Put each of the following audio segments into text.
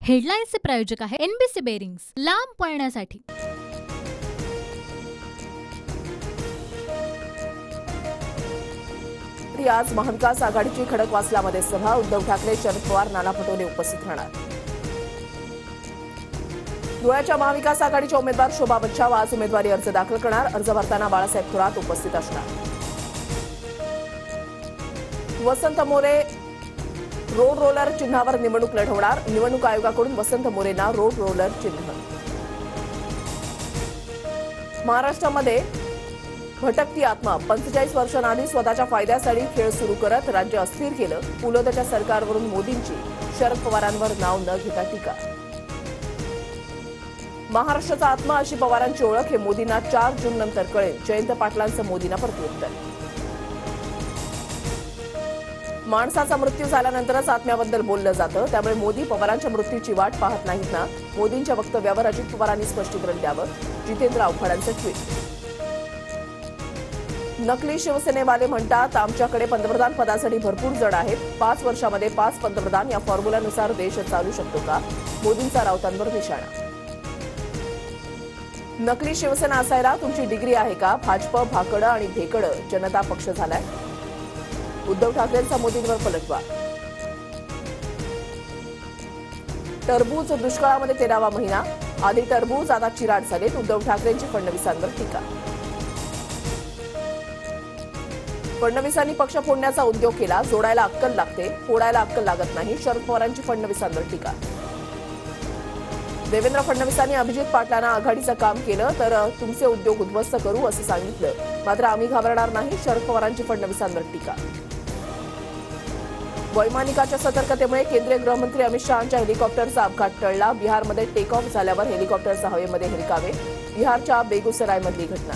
हेडलाईन्सचे प्रायोजक आहे NBC bearings, लांब पळण्यासाठी। आज महाविकास आघाडीची खडकवासलामध्ये सभा, उद्धव ठाकरे, शरद पवार, नाना पटोले उपस्थित राहणार। धुळ्याच्या महाविकास आघाडीच्या उमेदवार शोभा बच्छाव आज उमेदवारी अर्ज दाखल करणार। अर्ज भरताना बाळासाहेब थोरात उपस्थित असणार। वसंत मोरे रोड रोलर चिन्हावर निवडणूक लढवणार। निवडणूक आयोगाकडून वसंत मोरेंना रोड रोलर चिन्ह। महाराष्ट्रामध्ये भटकती आत्मा, 45 वर्षांआधी स्वतःच्या फायद्यासाठी खेळ सुरू करत राज्य अस्थिर केलं। पुलोदच्या सरकारवरून मोदींची शरद पवारांवर नाव न घेता टीका। महाराष्ट्राचा आत्मा अशी पवारांची ओळख, हे मोदींना 4 जून नंतर कळेल। जयंत पाटलांचं मोदींना प्रत्युत्तर। माणसाचा मृत्यू झाल्यानंतरच आत्म्याबद्दल बोललं जातं, त्यामुळे मोदी पवारांच्या मृत्यूची वाट पाहत नाहीत ना। मोदींच्या वक्तव्यावर अजित पवारांनी स्पष्टीकरण द्यावं। जितेंद्र आव्हाडांचं ट्विट। नकली शिवसेनेवाले म्हणतात, आमच्याकडे पंतप्रधान पदासाठी भरपूर जण आहेत। 5 वर्षामध्ये 5 पंतप्रधान या फॉर्म्युल्यानुसार देश चालू शकतो का? मोदींचा राऊतांवर निशाणा। नकली शिवसेना असायला तुमची डिग्री आहे का? भाजप भाकडं आणि भेकडं जनता पक्ष झालाय। उद्धव ठाकरेंचा मोदींवर पलटवार। टरबूज दुष्काळामध्ये 13वा महिना, आधी टरबूज आता चिराड झालेत। उद्धव ठाकरेंची फडणवीसांवर टीका। फडणवीसांनी पक्ष फोडण्याचा उद्योग केला, जोडायला अक्कल लागते, फोडायला अक्कल लागत नाही। शरद पवारांची फडणवीसांवर टीका। देवेंद्र फडणवीसांनी अभिजित पाटलांना आघाडीचं काम केलं तर तुमचे उद्योग उद्ध्वस्त करू असं सांगितलं, मात्र आम्ही घाबरणार नाही। शरद पवारांची फडणवीसांवर टीका। वैमानिकाच्या सतर्कतेमुळे केंद्रीय गृहमंत्री अमित शहांच्या हेलिकॉप्टरचा अपघात टळला। बिहारमध्ये टेक ऑफ झाल्यावर हेलिकॉप्टरचा हवेमध्ये हेलकावे। बिहारच्या बेगुसरायमधली घटना।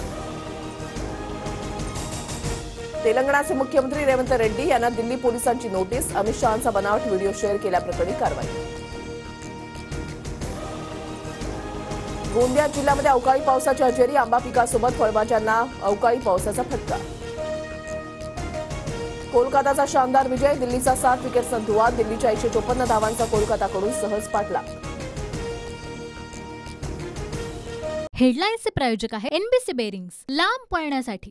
तेलंगणाचे मुख्यमंत्री रेवंत रेड्डी यांना दिल्ली पोलिसांची नोटीस। अमित शहांचा बनावट व्हिडिओ शेअर केल्याप्रकरणी कारवाई। गोंदिया जिल्ह्यामध्ये अवकाळी पावसाची हजेरी, आंबा पिकासोबत फळभाज्यांना अवकाळी पावसाचा फटका। कोलकाताचा शानदार विजय, दिल्लीचा 7 विकेट्सचा धुव्वा। दिल्लीच्या 154 धावांचा कोलकाताकडून सहज पाठलाग। हेडलाईन्सचे प्रायोजक आहे एनबीसी बेरिंग्स, लांब पळण्यासाठी।